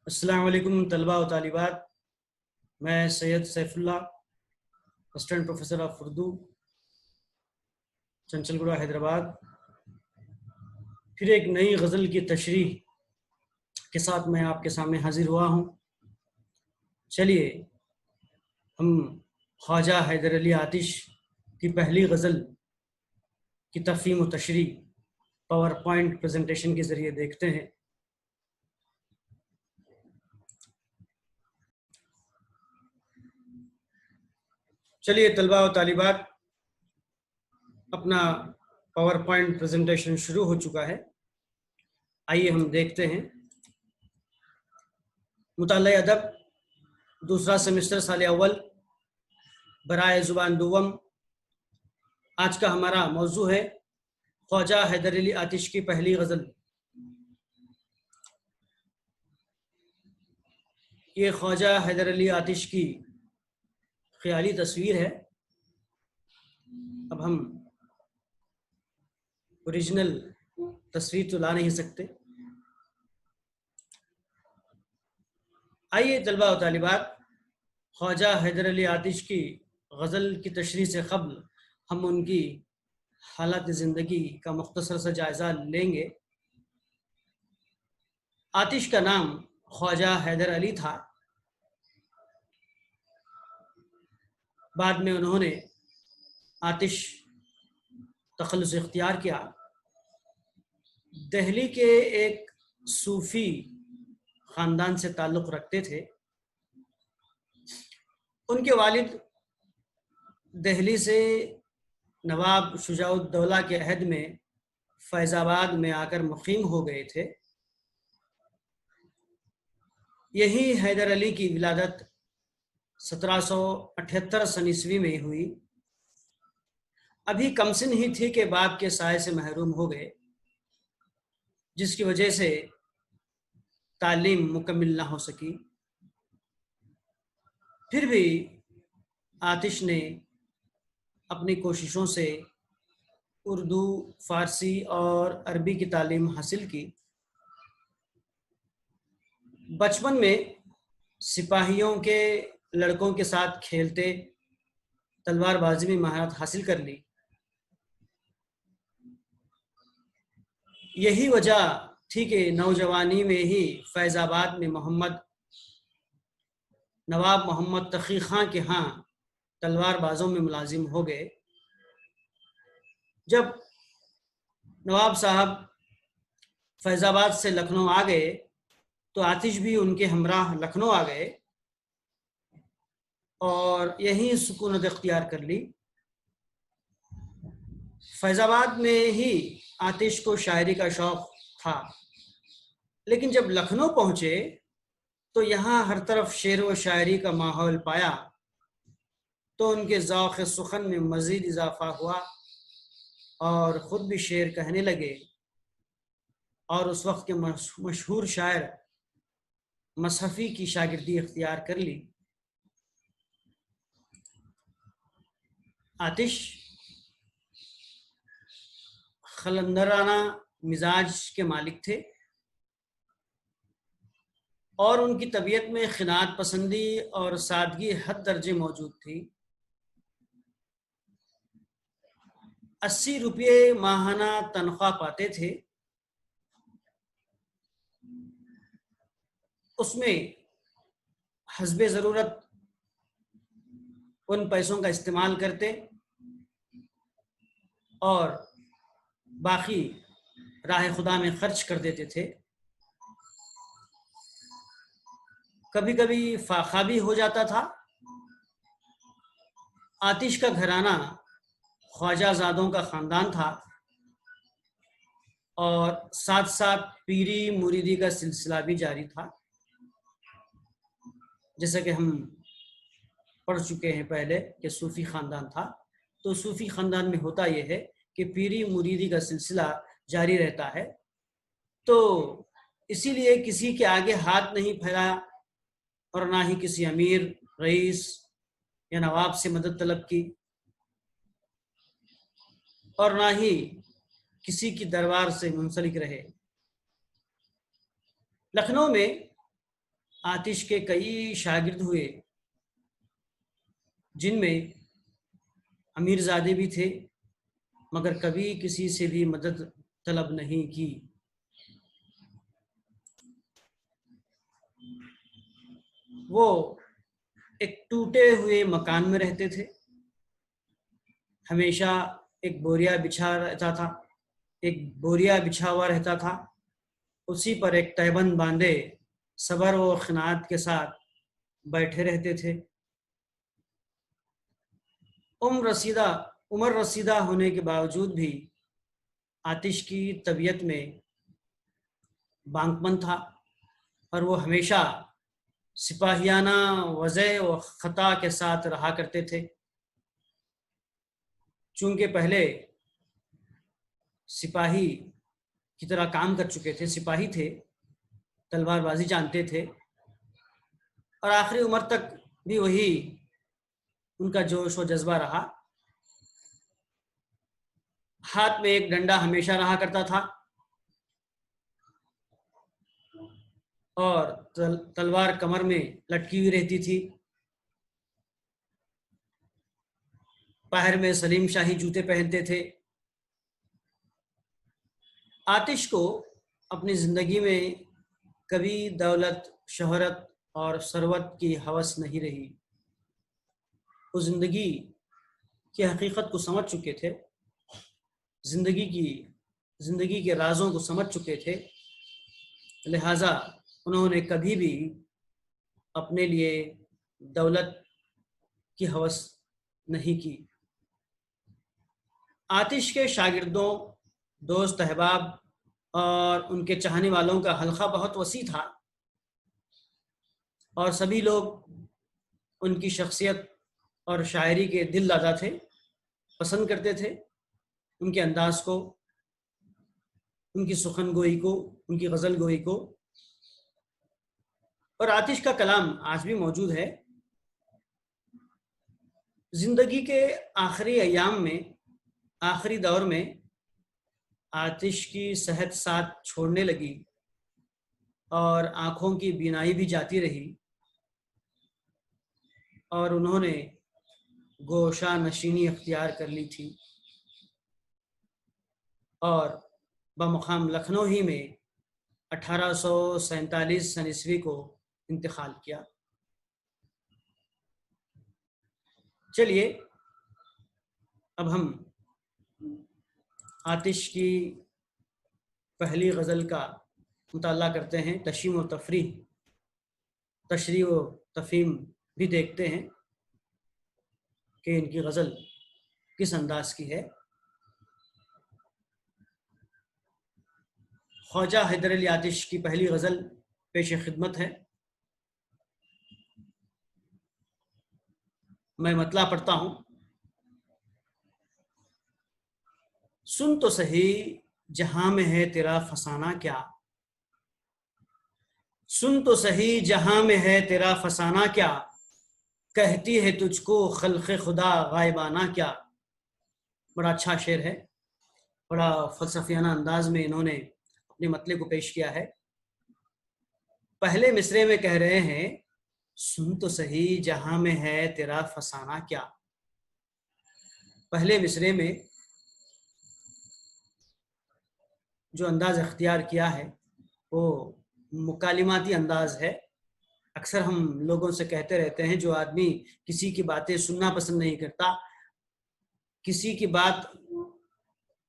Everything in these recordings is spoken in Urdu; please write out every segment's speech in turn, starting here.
السلام علیکم طلبہ و طالبات، میں Syed Saifullah, assistant professor of Urdu, Chanchalguda Hyderabad, پھر ایک نئی غزل کی تشریح کے ساتھ میں آپ کے سامنے حاضر ہوا ہوں۔ چلیے ہم خواجہ حیدر علی آتش کی پہلی غزل کی تفہیم و تشریح پاور پوائنٹ پریزنٹیشن کے ذریعے دیکھتے ہیں۔ چلیے طلبہ و طالبات، اپنا پاور پوائنٹ پریزنٹیشن شروع ہو چکا ہے، آئیے ہم دیکھتے ہیں۔ مطالعہ ادب، دوسرا سیمسٹر، سال اول، برائے زبان دوم۔ آج کا ہمارا موضوع ہے خواجہ حیدر علی آتش کی پہلی غزل۔ یہ خواجہ حیدر علی آتش کی خیالی تصویر ہے، اب ہم اوریجنل تصویر تو لا نہیں سکتے۔ آئیے طلبہ و طالبات، خواجہ حیدر علی آتش کی غزل کی تشریح سے قبل ہم ان کی حالات زندگی کا مختصر سا جائزہ لیں گے۔ آتش کا نام خواجہ حیدر علی تھا، بعد میں انہوں نے آتش تخلص اختیار کیا۔ دہلی کے ایک صوفی خاندان سے تعلق رکھتے تھے۔ ان کے والد دہلی سے نواب شجاع الدولہ کے عہد میں فیض آباد میں آ کر مقیم ہو گئے تھے۔ یہی حیدر علی کی ولادت 1778 سن عیسوی میں ہوئی۔ ابھی کم سن ہی تھی کہ باپ کے سائے سے محروم ہو گئے، جس کی وجہ سے تعلیم مکمل نہ ہو سکی۔ پھر بھی آتش نے اپنی کوششوں سے اردو، فارسی اور عربی کی تعلیم حاصل کی۔ بچپن میں سپاہیوں کے لڑکوں کے ساتھ کھیلتے تلوار بازی میں مہارت حاصل کر لی۔ یہی وجہ تھی کہ نوجوانی میں ہی فیض آباد میں نواب محمد تقی خاں کے ہاں تلوار بازوں میں ملازم ہو گئے۔ جب نواب صاحب فیض آباد سے لکھنؤ آ گئے تو آتش بھی ان کے ہمراہ لکھنؤ آ گئے اور یہیں سکونت اختیار کر لی۔ فیض آباد میں ہی آتش کو شاعری کا شوق تھا، لیکن جب لکھنؤ پہنچے تو یہاں ہر طرف شعر و شاعری کا ماحول پایا تو ان کے ذوق سخن میں مزید اضافہ ہوا اور خود بھی شعر کہنے لگے، اور اس وقت کے مشہور شاعر مصحفی کی شاگردی اختیار کر لی۔ آتش خلندرانہ مزاج کے مالک تھے اور ان کی طبیعت میں قناعت پسندی اور سادگی حد درجے موجود تھی۔ 80 روپے ماہانہ تنخواہ پاتے تھے، اس میں حسب ضرورت ان پیسوں کا استعمال کرتے اور باقی راہ خدا میں خرچ کر دیتے تھے۔ کبھی کبھی فاقہ بھی ہو جاتا تھا۔ آتش کا گھرانہ خواجہ زادوں کا خاندان تھا اور ساتھ ساتھ پیری مریدی کا سلسلہ بھی جاری تھا۔ جیسا کہ ہم پڑھ چکے ہیں پہلے کہ صوفی خاندان تھا، تو صوفی خاندان میں ہوتا یہ ہے کہ پیری مریدی کا سلسلہ جاری رہتا ہے، تو اسی لیے کسی کے آگے ہاتھ نہیں پھیلایا اور نہ ہی کسی امیر، رئیس یا نواب سے مدد طلب کی اور نہ ہی کسی کی دربار سے منسلک رہے۔ لکھنؤ میں آتش کے کئی شاگرد ہوئے، جن میں امیر زادے بھی تھے، مگر کبھی کسی سے بھی مدد طلب نہیں کی۔ وہ ایک ٹوٹے ہوئے مکان میں رہتے تھے، ہمیشہ ایک بوریا بچھا ہوا رہتا تھا، اسی پر ایک تہبند باندھے صبر و قناعت کے ساتھ بیٹھے رہتے تھے۔ عمر رسیدہ ہونے کے باوجود بھی آتش کی طبیعت میں بانک پن تھا، اور وہ ہمیشہ سپاہیانہ وضع و خطا کے ساتھ رہا کرتے تھے۔ چونکہ پہلے سپاہی کی طرح کام کر چکے تھے، سپاہی تھے، تلوار بازی جانتے تھے، اور آخری عمر تک بھی وہی ان کا جوش و جذبہ رہا۔ ہاتھ میں ایک ڈنڈا ہمیشہ رہا کرتا تھا، اور تلوار کمر میں لٹکی ہوئی رہتی تھی۔ پیر میں سلیم شاہی جوتے پہنتے تھے۔ آتش کو اپنی زندگی میں کبھی دولت، شہرت اور ثروت کی ہوس نہیں رہی۔ وہ زندگی کی حقیقت کو سمجھ چکے تھے، زندگی کے رازوں کو سمجھ چکے تھے، لہٰذا انہوں نے کبھی بھی اپنے لیے دولت کی ہوس نہیں کی۔ آتش کے شاگردوں، دوست احباب اور ان کے چاہنے والوں کا حلقہ بہت وسیع تھا، اور سبھی لوگ ان کی شخصیت اور شاعری کے دل دادا تھے، پسند کرتے تھے ان کے انداز کو، ان کی سخن گوئی کو، ان کی غزل گوئی کو۔ اور آتش کا کلام آج بھی موجود ہے۔ زندگی کے آخری ایام میں، آخری دور میں آتش کی صحت ساتھ چھوڑنے لگی، اور آنکھوں کی بینائی بھی جاتی رہی، اور انہوں نے گوشہ نشینی اختیار کر لی تھی، اور بمقام لکھنؤ ہی میں 1847 سن عیسوی کو انتقال کیا۔ چلیے اب ہم آتش کی پہلی غزل کا مطالعہ کرتے ہیں، تشریح و تفہیم بھی دیکھتے ہیں کہ ان کی غزل کس انداز کی ہے۔ خواجہ حیدر علی آتش کی پہلی غزل پیش خدمت ہے۔ میں مطلع پڑھتا ہوں۔ سن تو سہی جہاں میں ہے تیرا فسانہ کیا، سن تو سہی جہاں میں ہے تیرا فسانہ کیا، کہتی ہے تجھ کو خلق خدا غائبانہ کیا۔ بڑا اچھا شعر ہے، بڑا فلسفیانہ انداز میں انہوں نے اپنے مطلع کو پیش کیا ہے۔ پہلے مصرعے میں کہہ رہے ہیں، سن تو سہی جہاں میں ہے تیرا فسانہ کیا۔ پہلے مصرعے میں جو انداز اختیار کیا ہے وہ مکالماتی انداز ہے۔ اکثر ہم لوگوں سے کہتے رہتے ہیں، جو آدمی کسی کی باتیں سننا پسند نہیں کرتا، کسی کی بات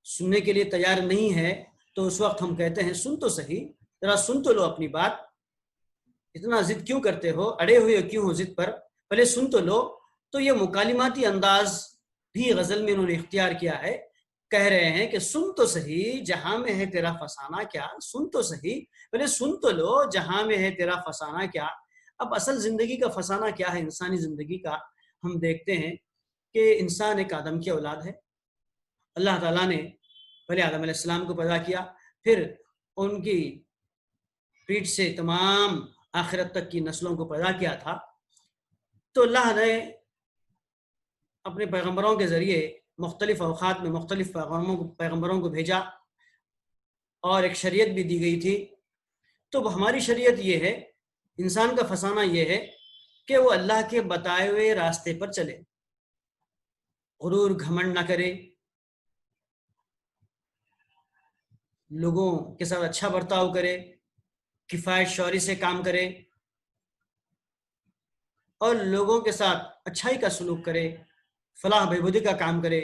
سننے کے لیے تیار نہیں ہے، تو اس وقت ہم کہتے ہیں سن تو صحیح، ذرا سن تو لو اپنی بات، اتنا ضد کیوں کرتے ہو، اڑے ہوئے کیوں ہو ضد پر، پہلے سن تو لو۔ تو یہ مکالماتی انداز بھی غزل میں انہوں نے اختیار کیا ہے۔ کہہ رہے ہیں کہ سن تو صحیح جہاں میں ہے تیرا فسانہ کیا، سن تو صحیح، پہلے سن تو لو جہاں میں ہے تیرا فسانہ کیا۔ اب اصل زندگی کا فسانہ کیا ہے، انسانی زندگی کا؟ ہم دیکھتے ہیں کہ انسان ایک آدم کی اولاد ہے۔ اللہ تعالیٰ نے پہلے آدم علیہ السلام کو پیدا کیا، پھر ان کی پیٹھ سے تمام آخرت تک کی نسلوں کو پیدا کیا تھا۔ تو اللہ نے اپنے پیغمبروں کے ذریعے مختلف اوقات میں مختلف پیغمبروں کو بھیجا، اور ایک شریعت بھی دی گئی تھی۔ تو ہماری شریعت یہ ہے انسان کا فسانہ یہ ہے کہ وہ اللہ کے بتائے ہوئے راستے پر چلے، غرور گھمنڈ نہ کرے، لوگوں کے ساتھ اچھا برتاؤ کرے، کفایت شوری سے کام کرے اور لوگوں کے ساتھ اچھائی کا سلوک کرے، فلاح بہبودی کا کام کرے۔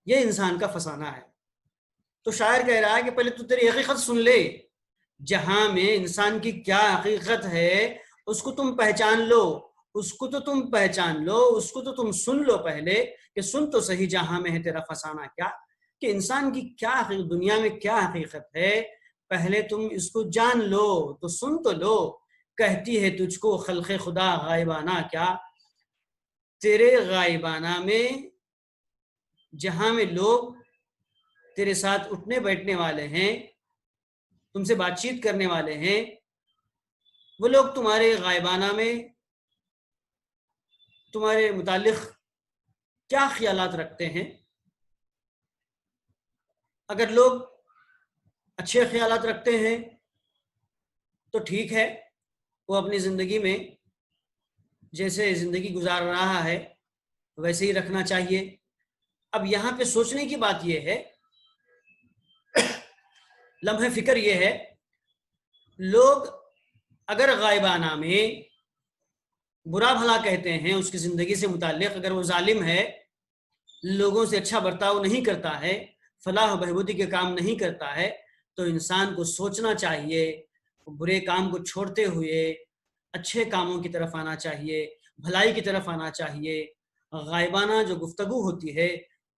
یہ انسان کا فسانہ ہے۔ تو شاعر کہہ رہا ہے کہ پہلے تو تیری حقیقت سن لے، جہاں میں انسان کی کیا حقیقت ہے اس کو تم پہچان لو، اس کو تو تم پہچان لو، اس کو تو تم سن لو پہلے، کہ سن تو صحیح جہاں میں ہے تیرا فسانہ کیا، کہ انسان کی کیا حقیقت، دنیا میں کیا حقیقت ہے، پہلے تم اس کو جان لو، تو سن تو لو۔ کہتی ہے تجھ کو خلق خدا غائبانہ کیا، تیرے غائبانہ میں جہاں میں لوگ تیرے ساتھ اٹھنے بیٹھنے والے ہیں، تم سے بات چیت کرنے والے ہیں، وہ لوگ تمہارے غائبانہ میں تمہارے متعلق کیا خیالات رکھتے ہیں۔ اگر لوگ اچھے خیالات رکھتے ہیں تو ٹھیک ہے، وہ اپنی زندگی میں جیسے زندگی گزار رہا ہے ویسے ہی رکھنا چاہیے۔ اب یہاں پہ سوچنے کی بات یہ ہے، لمحہ فکر یہ ہے، لوگ اگر غائبانہ میں برا بھلا کہتے ہیں اس کی زندگی سے متعلق، اگر وہ ظالم ہے، لوگوں سے اچھا برتاؤ نہیں کرتا ہے، فلاح و بہبودی کے کام نہیں کرتا ہے، تو انسان کو سوچنا چاہیے، برے کام کو چھوڑتے ہوئے اچھے کاموں کی طرف آنا چاہیے، بھلائی کی طرف آنا چاہیے۔ غائبانہ جو گفتگو ہوتی ہے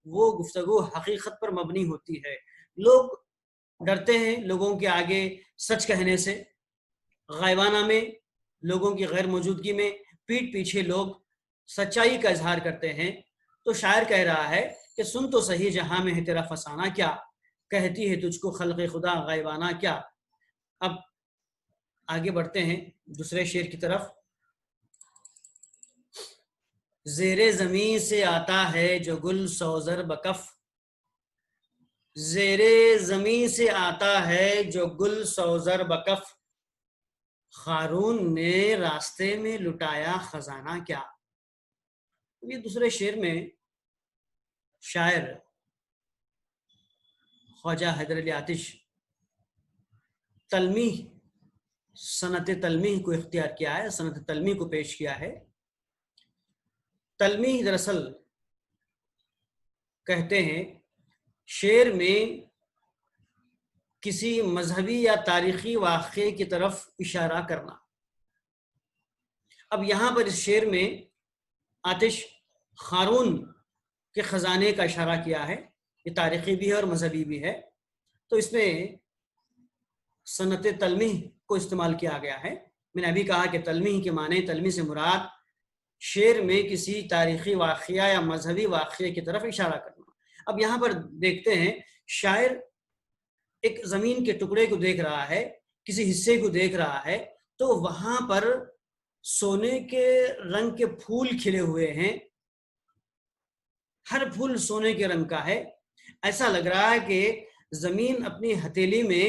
وہ گفتگو حقیقت پر مبنی ہوتی ہے۔ لوگ ڈرتے ہیں لوگوں کے آگے سچ کہنے سے، غائبانہ میں لوگوں کی غیر موجودگی میں پیٹھ پیچھے لوگ سچائی کا اظہار کرتے ہیں۔ تو شاعر کہہ رہا ہے کہ سن تو صحیح جہاں میں ہے تیرا فسانہ کیا، کہتی ہے تجھ کو خلق خدا غائبانہ کیا۔ اب آگے بڑھتے ہیں دوسرے شعر کی طرف۔ زیر زمین سے آتا ہے جو گل سوزر بکف، زیر زمین سے آتا ہے جو گل سوزر بکف، قارون نے راستے میں لٹایا خزانہ کیا۔ یہ دوسرے شعر میں شاعر خواجہ حیدر علی آتش تلمیح، صنعت تلمیح کو اختیار کیا ہے، صنعت تلمیح کو پیش کیا ہے۔ تلمیح دراصل کہتے ہیں شعر میں کسی مذہبی یا تاریخی واقعے کی طرف اشارہ کرنا۔ اب یہاں پر اس شعر میں آتش قارون کے خزانے کا اشارہ کیا ہے، یہ تاریخی بھی ہے اور مذہبی بھی ہے، تو اس میں صنعت تلمیح کو استعمال کیا گیا ہے۔ میں نے ابھی کہا کہ تلمیح کے معنی، تلمیح سے مراد شعر میں کسی تاریخی واقعہ یا مذہبی واقعے کی طرف اشارہ کرنا۔ اب یہاں پر دیکھتے ہیں شاعر ایک زمین کے ٹکڑے کو دیکھ رہا ہے، کسی حصے کو دیکھ رہا ہے، تو وہاں پر سونے کے رنگ کے پھول کھلے ہوئے ہیں، ہر پھول سونے کے رنگ کا ہے۔ ایسا لگ رہا ہے کہ زمین اپنی ہتھیلی میں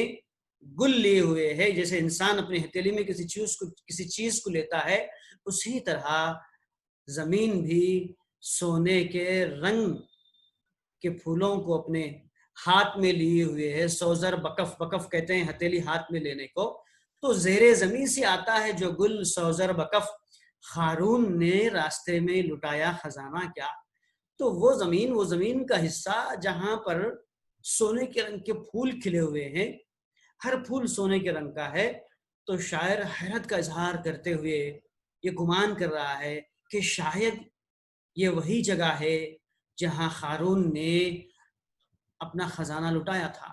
گل لیے ہوئے ہے، جیسے انسان اپنی ہتھیلی میں کسی چیز کو لیتا ہے، اسی طرح زمین بھی سونے کے رنگ کے پھولوں کو اپنے ہاتھ میں لیے ہوئے ہے۔ سوزر بکف، بکف کہتے ہیں ہتھیلی ہاتھ میں لینے کو۔ تو زیر زمین سے آتا ہے جو گل سوزر بکف، قارون نے راستے میں لٹایا خزانہ کیا۔ تو وہ زمین کا حصہ جہاں پر سونے کے رنگ کے پھول کھلے ہوئے ہیں، ہر پھول سونے کے رنگ کا ہے، تو شاعر حیرت کا اظہار کرتے ہوئے یہ گمان کر رہا ہے کہ شاید یہ وہی جگہ ہے جہاں قارون نے اپنا خزانہ لٹایا تھا،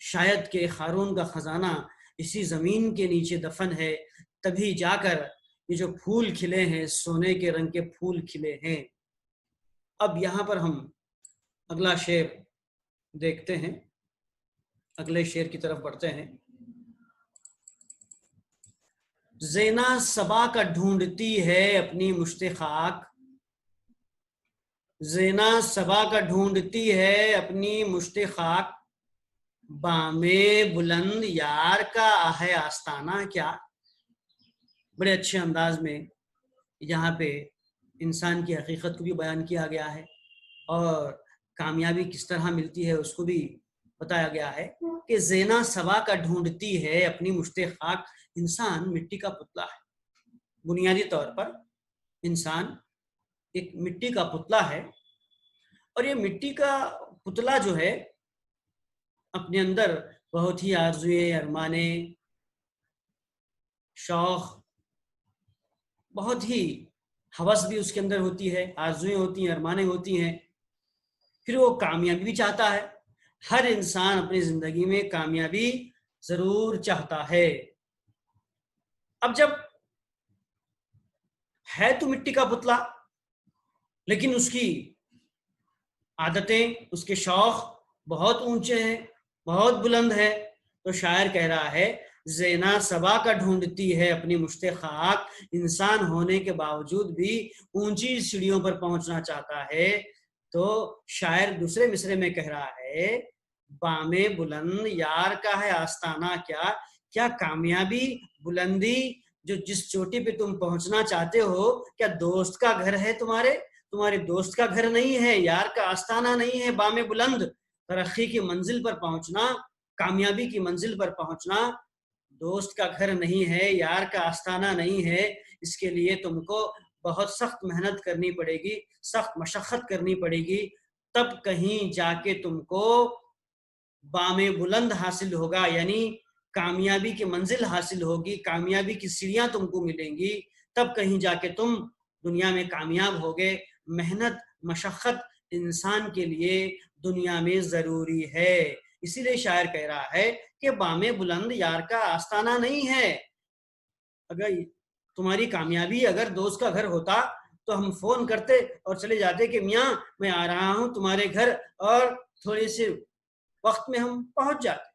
شاید کہ قارون کا خزانہ اسی زمین کے نیچے دفن ہے، تبھی جا کر یہ جو پھول کھلے ہیں سونے کے رنگ کے پھول کھلے ہیں۔ اب یہاں پر ہم اگلا شعر دیکھتے ہیں، اگلے شعر کی طرف بڑھتے ہیں۔ زینا صبا کا ڈھونڈتی ہے اپنی مشت خاک، زینا صبا کا ڈھونڈتی ہے اپنی مشت خاک، بام بلند یار کا ہے آستانہ کیا۔ بڑے اچھے انداز میں یہاں پہ انسان کی حقیقت کو بھی بیان کیا گیا ہے اور کامیابی کس طرح ملتی ہے اس کو بھی بتایا گیا ہے کہ زینا سوا کا ڈھونڈتی ہے اپنی مشت خاک. انسان مٹی کا پتلا ہے، بنیادی طور پر انسان ایک مٹی کا پتلا ہے، اور یہ مٹی کا پتلا جو ہے اپنے اندر بہت ہی آرزویں، ارمانے، شوق، بہت ہی ہوس بھی اس کے اندر ہوتی ہے، آرزویں ہوتی ہیں، ارمانے ہوتی ہیں. پھر وہ کامیابی بھی چاہتا ہے. ہر انسان اپنی زندگی میں کامیابی ضرور چاہتا ہے. اب جب ہے تو مٹی کا پتلا، لیکن اس کی عادتیں، اس کے شوق بہت اونچے ہیں، بہت بلند ہے، تو شاعر کہہ رہا ہے زینا سبا کا ڈھونڈتی ہے اپنی مشت خاک. انسان ہونے کے باوجود بھی اونچی سیڑھیوں پر پہنچنا چاہتا ہے. تو شاعر دوسرے مصرے میں کہہ رہا ہے بام بلند یار کا ہے آستانہ کیا. کیا کامیابی، بلندی، جو جس چوٹی پہ تم پہنچنا چاہتے ہو، کیا دوست کا گھر ہے تمہارے دوست کا گھر نہیں ہے، یار کا آستانہ نہیں ہے. بام بلند، ترقی کی منزل پر پہنچنا، کامیابی کی منزل پر پہنچنا دوست کا گھر نہیں ہے، یار کا آستانہ نہیں ہے. اس کے لیے تم کو بہت سخت محنت کرنی پڑے گی، سخت مشقت کرنی پڑے گی، تب کہیں جا کے تم کو بام بلند حاصل ہوگا، یعنی کامیابی کی منزل حاصل ہوگی، کامیابی کی سیڑھیاں تم کو ملیں گی، تب کہیں جا کے تم دنیا میں کامیاب ہوگے. محنت، مشقت انسان کے لیے دنیا میں ضروری ہے. اسی لیے شاعر کہہ رہا ہے کہ بام بلند یار کا آستانہ نہیں ہے. اگر تمہاری کامیابی اگر دوست کا گھر ہوتا تو ہم فون کرتے اور چلے جاتے کہ میاں میں آ رہا ہوں تمہارے گھر، اور تھوڑے سے وقت میں ہم پہنچ جاتے.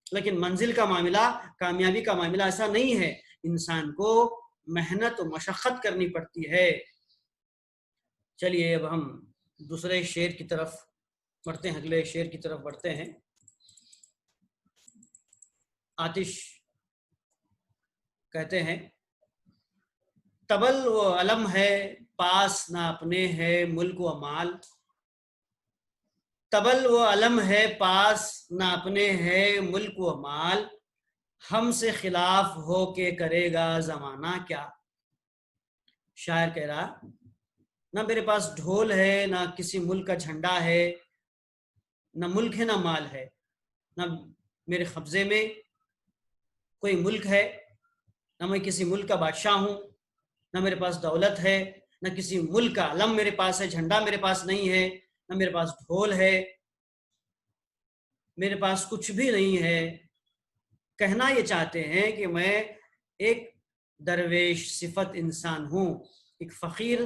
لیکن منزل کا معاملہ، کامیابی کا معاملہ ایسا نہیں ہے. انسان کو محنت و مشقت کرنی پڑتی ہے. چلیے اب ہم دوسرے شعر کی طرف بڑھتے ہیں، اگلے شعر کی طرف بڑھتے ہیں. آتش کہتے ہیں تبل و علم ہے پاس نہ اپنے ہے ملک و مال. تبل و علم ہے پاس نہ اپنے ہے ملک و مال. ہم سے خلاف ہو کے کرے گا زمانہ کیا. شاعر کہہ رہا نہ میرے پاس ڈھول ہے، نہ کسی ملک کا جھنڈا ہے، نہ ملک ہے نہ مال ہے، نہ میرے قبضے میں کوئی ملک ہے، نہ میں کسی ملک کا بادشاہ ہوں، نہ میرے پاس دولت ہے، نہ کسی ملک کا علم میرے پاس ہے، جھنڈا میرے پاس نہیں ہے، نہ میرے پاس ڈھول ہے، میرے پاس کچھ بھی نہیں ہے. کہنا یہ چاہتے ہیں کہ میں ایک درویش صفت انسان ہوں، ایک فقیر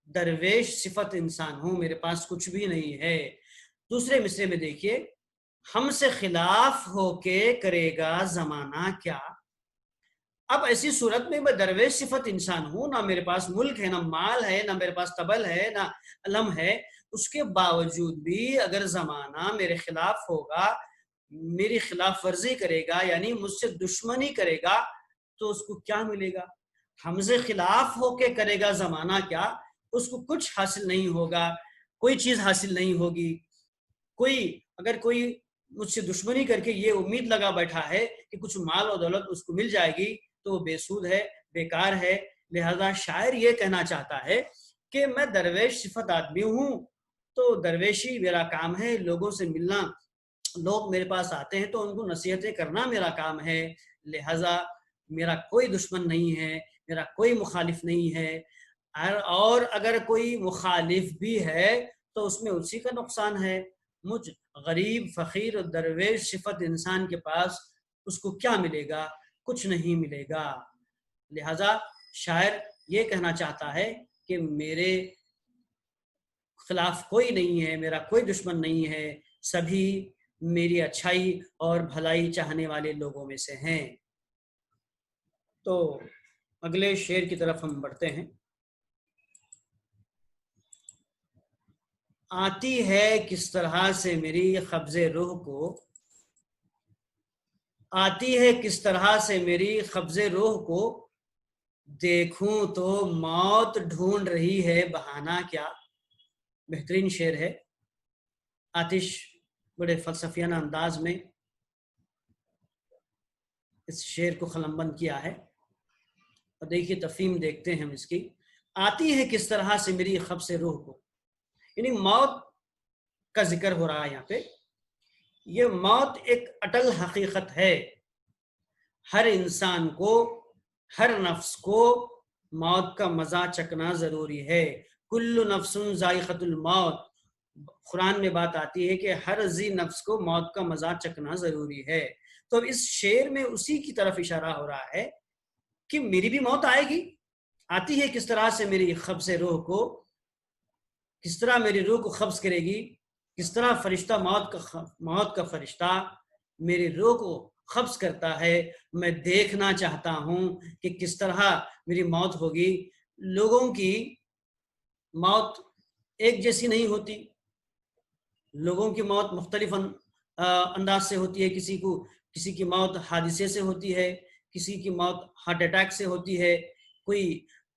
درویش صفت انسان ہوں، میرے پاس کچھ بھی نہیں ہے. دوسرے مصرے میں دیکھیے ہم سے خلاف ہو کے کرے گا زمانہ کیا. اب ایسی صورت میں درویش صفت انسان ہوں، نہ میرے پاس ملک ہے، نہ مال ہے، نہ میرے پاس تبل ہے، نہ علم ہے، اس کے باوجود بھی اگر زمانہ میرے خلاف ہوگا، میری خلاف ورزی کرے گا، یعنی مجھ سے دشمنی کرے گا، تو اس کو کیا ملے گا. ہم سے خلاف ہو کے کرے گا زمانہ کیا، اس کو کچھ حاصل نہیں ہوگا، کوئی چیز حاصل نہیں ہوگی. اگر کوئی مجھ سے دشمنی کر کے یہ امید لگا بیٹھا ہے کہ کچھ مال و دولت اس کو مل جائے گی، تو وہ بے سود ہے، بیکار ہے. لہذا شاعر یہ کہنا چاہتا ہے کہ میں درویش صفت آدمی ہوں، تو درویشی میرا کام ہے، لوگوں سے ملنا، لوگ میرے پاس آتے ہیں تو ان کو نصیحتیں کرنا میرا کام ہے. لہذا میرا کوئی دشمن نہیں ہے، میرا کوئی مخالف نہیں ہے، اور اگر کوئی مخالف بھی ہے تو اس میں اسی کا نقصان ہے. مجھ غریب فقیر اور درویش صفت انسان کے پاس اس کو کیا ملے گا، کچھ نہیں ملے گا. لہذا شاعر یہ کہنا چاہتا ہے کہ میرے خلاف کوئی نہیں ہے، میرا کوئی دشمن نہیں ہے، سبھی میری اچھائی اور بھلائی چاہنے والے لوگوں میں سے ہیں. تو اگلے شعر کی طرف ہم بڑھتے ہیں. آتی ہے کس طرح سے میری قبض روح کو، آتی ہے کس طرح سے میری قبض روح کو، دیکھوں تو موت ڈھونڈ رہی ہے بہانہ کیا. بہترین شعر ہے. آتش بڑے فلسفیانہ انداز میں اس شعر کو قلم بند کیا ہے. اور دیکھیے تفہیم دیکھتے ہیں ہم اس کی. آتی ہے کس طرح سے میری قبض سے روح کو، یعنی موت کا ذکر ہو رہا ہے یہاں پہ. یہ موت ایک اٹل حقیقت ہے. ہر انسان کو، ہر نفس کو موت کا مزہ چکنا ضروری ہے. کل نفس ذائقۃ الموت، قرآن میں بات آتی ہے کہ ہر ذی نفس کو موت کا مزہ چکنا ضروری ہے. تو اب اس شعر میں اسی کی طرف اشارہ ہو رہا ہے کہ میری بھی موت آئے گی. آتی ہے کس طرح سے میری قبض روح کو، کس طرح میری روح کو قبض کرے گی، کس طرح فرشتہ موت کا فرشتہ میری روح کو قبض کرتا ہے. میں دیکھنا چاہتا ہوں کہ کس طرح میری موت ہوگی. لوگوں کی موت ایک جیسی نہیں ہوتی. لوگوں کی موت مختلف انداز سے ہوتی ہے. کسی کی موت حادثے سے ہوتی ہے، کسی کی موت ہارٹ اٹیک سے ہوتی ہے، کوئی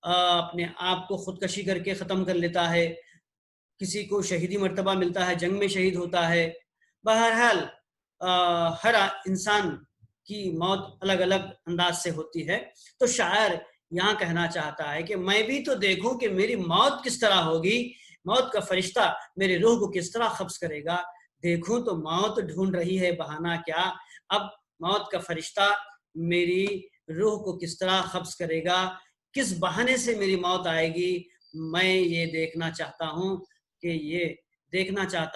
اپنے آپ کو خودکشی کر کے ختم کر لیتا ہے، کسی کو شہیدی مرتبہ ملتا ہے، جنگ میں شہید ہوتا ہے. بہرحال ہر انسان کی موت الگ الگ انداز سے ہوتی ہے. تو شاعر یہاں کہنا چاہتا ہے کہ میں بھی تو دیکھوں کہ میری موت کس طرح ہوگی، موت کا فرشتہ میری روح کو کس طرح قبض کرے گا. دیکھوں تو موت ڈھونڈ رہی ہے بہانہ کیا. اب موت کا فرشتہ میری روح کو کس طرح قبض کرے گا، کس بہانے سے میری موت آئے گی. میں یہ دیکھنا چاہتا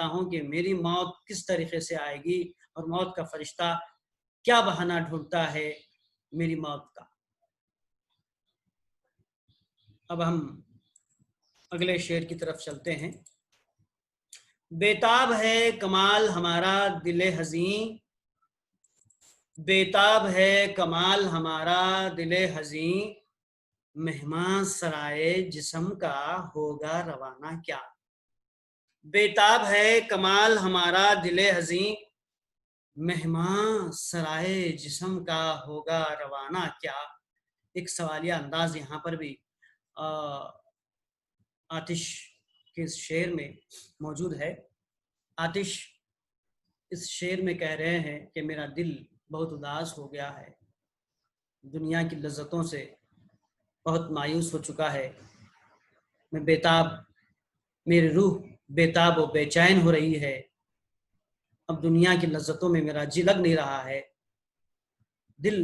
ہوں کہ میری موت کس طریقے سے آئے گی اور موت کا فرشتہ کیا بہانہ ڈھونڈتا ہے میری موت کا. اب ہم اگلے شعر کی طرف چلتے ہیں. بیتاب ہے کمال ہمارا دل حزین، بیتاب ہے کمال ہمارا دل حزین، مہمان سرائے جسم کا ہوگا روانہ کیا. بیتاب ہے کمال ہمارا دل حزین، مہمان سرائے جسم کا ہوگا روانہ کیا. ایک سوالیہ انداز یہاں پر بھی آتش کے اس شعر میں موجود ہے. آتش اس شعر میں کہہ رہے ہیں کہ میرا دل بہت اداس ہو گیا ہے، دنیا کی لذتوں سے بہت مایوس ہو چکا ہے. میں بیتاب، میری روح بیتاب و بے چین ہو رہی ہے. اب دنیا کی لذتوں میں میرا جی لگ نہیں رہا ہے. دل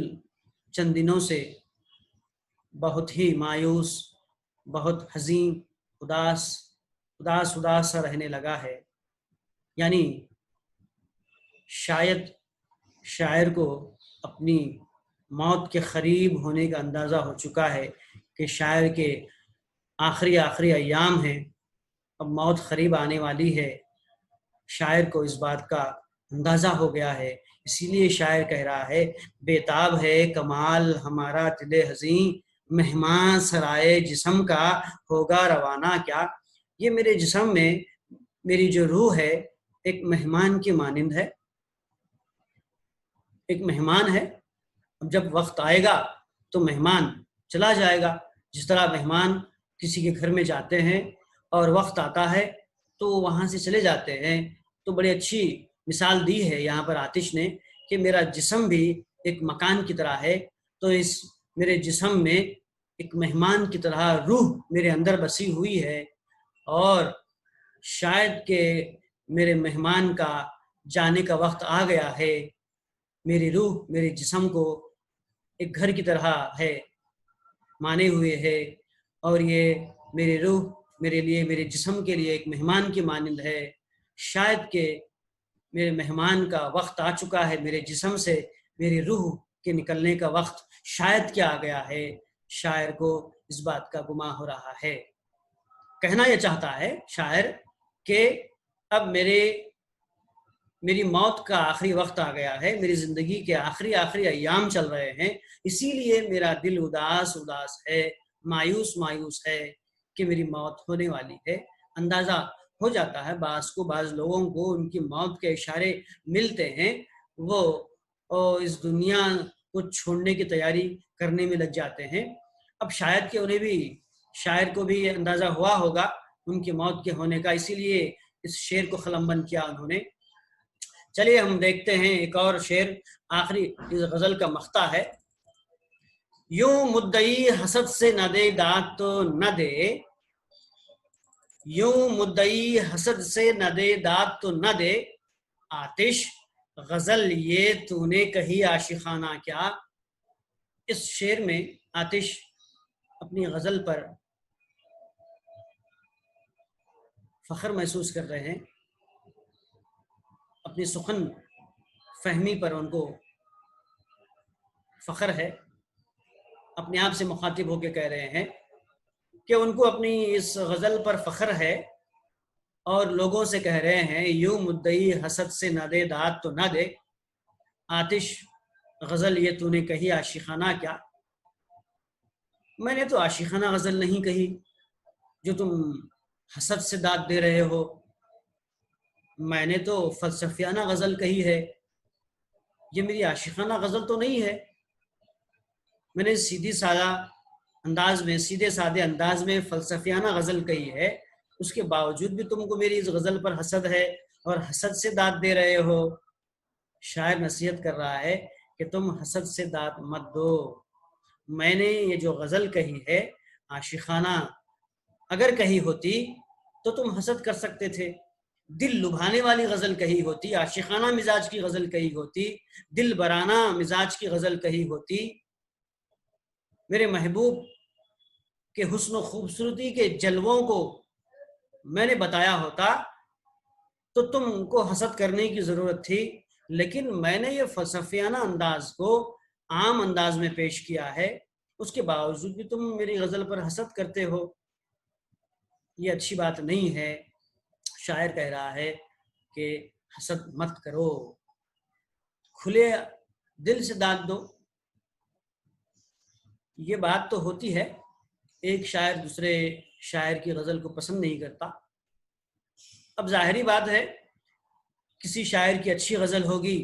چند دنوں سے بہت ہی مایوس، بہت حزین، اداس سا رہنے لگا ہے. یعنی شاید شاعر کو اپنی موت کے قریب ہونے کا اندازہ ہو چکا ہے کہ شاعر کے آخری ایام ہیں، اب موت قریب آنے والی ہے. شاعر کو اس بات کا اندازہ ہو گیا ہے، اسی لیے شاعر کہہ رہا ہے بیتاب ہے کمال ہمارا دل حزین، مہمان سرائے جسم کا ہوگا روانہ کیا. یہ میرے جسم میں میری جو روح ہے ایک مہمان کی مانند ہے، ایک مہمان ہے. اب جب وقت آئے گا تو مہمان چلا جائے گا. جس طرح مہمان کسی کے گھر میں جاتے ہیں اور وقت آتا ہے تو وہاں سے چلے جاتے ہیں. تو بڑی اچھی مثال دی ہے یہاں پر آتش نے کہ میرا جسم بھی ایک مکان کی طرح ہے. تو اس میرے جسم میں ایک مہمان کی طرح روح میرے اندر بسی ہوئی ہے، اور شاید کہ میرے مہمان کا جانے کا وقت آ گیا ہے. میری روح میرے جسم کو ایک گھر کی طرح ہے، مانے ہوئے ہے، اور یہ میری روح میرے لیے، میرے جسم کے لیے ایک مہمان کی مانند ہے. شاید کہ میرے مہمان کا وقت آ چکا ہے، میرے جسم سے میری روح کے نکلنے کا وقت شاید کیا آ گیا ہے. شاعر کو اس بات کا گمان ہو رہا ہے. کہنا یہ چاہتا ہے شاعر کہ اب میری موت کا آخری وقت آ گیا ہے، میری زندگی کے آخری ایام چل رہے ہیں، اسی لیے میرا دل اداس ہے، مایوس ہے کہ میری موت ہونے والی ہے. اندازہ ہو جاتا ہے بعض لوگوں کو ان کی موت کے اشارے ملتے ہیں، وہ اس دنیا کو چھوڑنے کی تیاری کرنے میں لگ جاتے ہیں. اب شاید کہ انہیں بھی شاعر کو بھی اندازہ ہوا ہوگا ان کی موت کے ہونے کا، اسی لیے اس شعر کو قلم بند کیا انہوں نے۔ چلیے ہم دیکھتے ہیں ایک اور شعر، آخری اس غزل کا مقطع ہے۔ یوں مدعی حسد سے نہ دے داد تو نہ دے، یوں مدعی حسد سے نہ دے داد تو نہ دے، آتش غزل یہ تو نے کہی عاشقانہ کیا۔ اس شعر میں آتش اپنی غزل پر فخر محسوس کر رہے ہیں، اپنی سخن فہمی پر ان کو فخر ہے، اپنے آپ سے مخاطب ہو کے کہہ رہے ہیں کہ ان کو اپنی اس غزل پر فخر ہے، اور لوگوں سے کہہ رہے ہیں یوں مدعی حسد سے نہ دے داد تو نہ دے، آتش غزل یہ تو نے کہی عاشقانہ کیا۔ میں نے تو عاشقانہ غزل نہیں کہی جو تم حسد سے داد دے رہے ہو، میں نے تو فلسفیانہ غزل کہی ہے، یہ میری عاشقانہ غزل تو نہیں ہے۔ میں نے سیدھے سادے انداز میں فلسفیانہ غزل کہی ہے، اس کے باوجود بھی تم کو میری اس غزل پر حسد ہے اور حسد سے داد دے رہے ہو۔ شاعر نصیحت کر رہا ہے کہ تم حسد سے داد مت دو، میں نے یہ جو غزل کہی ہے عاشقانہ اگر کہی ہوتی تو تم حسد کر سکتے تھے، دل لبھانے والی غزل کہی ہوتی، عاشقانہ مزاج کی غزل کہی ہوتی، دل برانہ مزاج کی غزل کہی ہوتی، میرے محبوب کے حسن و خوبصورتی کے جلووں کو میں نے بتایا ہوتا تو تم کو حسد کرنے کی ضرورت تھی، لیکن میں نے یہ فلسفیانہ انداز کو عام انداز میں پیش کیا ہے، اس کے باوجود بھی تم میری غزل پر حسد کرتے ہو، یہ اچھی بات نہیں ہے۔ شاعر کہہ رہا ہے کہ حسد مت کرو، کھلے دل سے داد دو۔ یہ بات تو ہوتی ہے، ایک شاعر دوسرے شاعر کی غزل کو پسند نہیں کرتا، اب ظاہری بات ہے کسی شاعر کی اچھی غزل ہوگی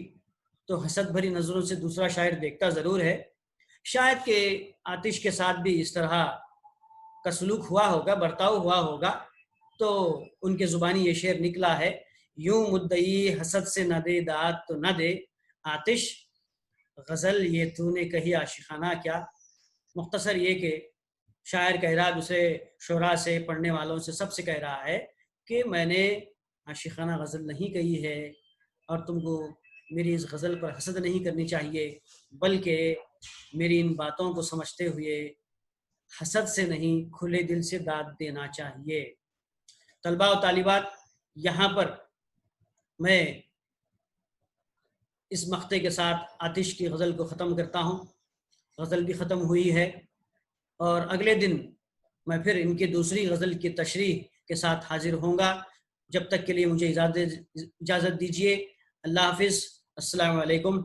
تو حسد بھری نظروں سے دوسرا شاعر دیکھتا ضرور ہے، شاید کہ آتش کے ساتھ بھی اس طرح کا سلوک ہوا ہوگا، برتاؤ ہوا ہوگا، تو ان کے زبانی یہ شعر نکلا ہے، یوں مدعی حسد سے نہ دے داد تو نہ دے، آتش غزل یہ تو نے کہی عاشقانہ کیا۔ مختصر یہ کہ شاعر کہہ رہا دوسرے شعراء سے، پڑھنے والوں سے، سب سے کہہ رہا ہے کہ میں نے عاشقانہ غزل نہیں کہی ہے، اور تم کو میری اس غزل پر حسد نہیں کرنی چاہیے، بلکہ میری ان باتوں کو سمجھتے ہوئے حسد سے نہیں کھلے دل سے داد دینا چاہیے۔ طلباء و طالبات، یہاں پر میں اس مقطع کے ساتھ آتش کی غزل کو ختم کرتا ہوں، غزل بھی ختم ہوئی ہے، اور اگلے دن میں پھر ان کی دوسری غزل کی تشریح کے ساتھ حاضر ہوں گا۔ جب تک کے لیے مجھے اجازت دیجیے، اللہ حافظ، السلام علیکم۔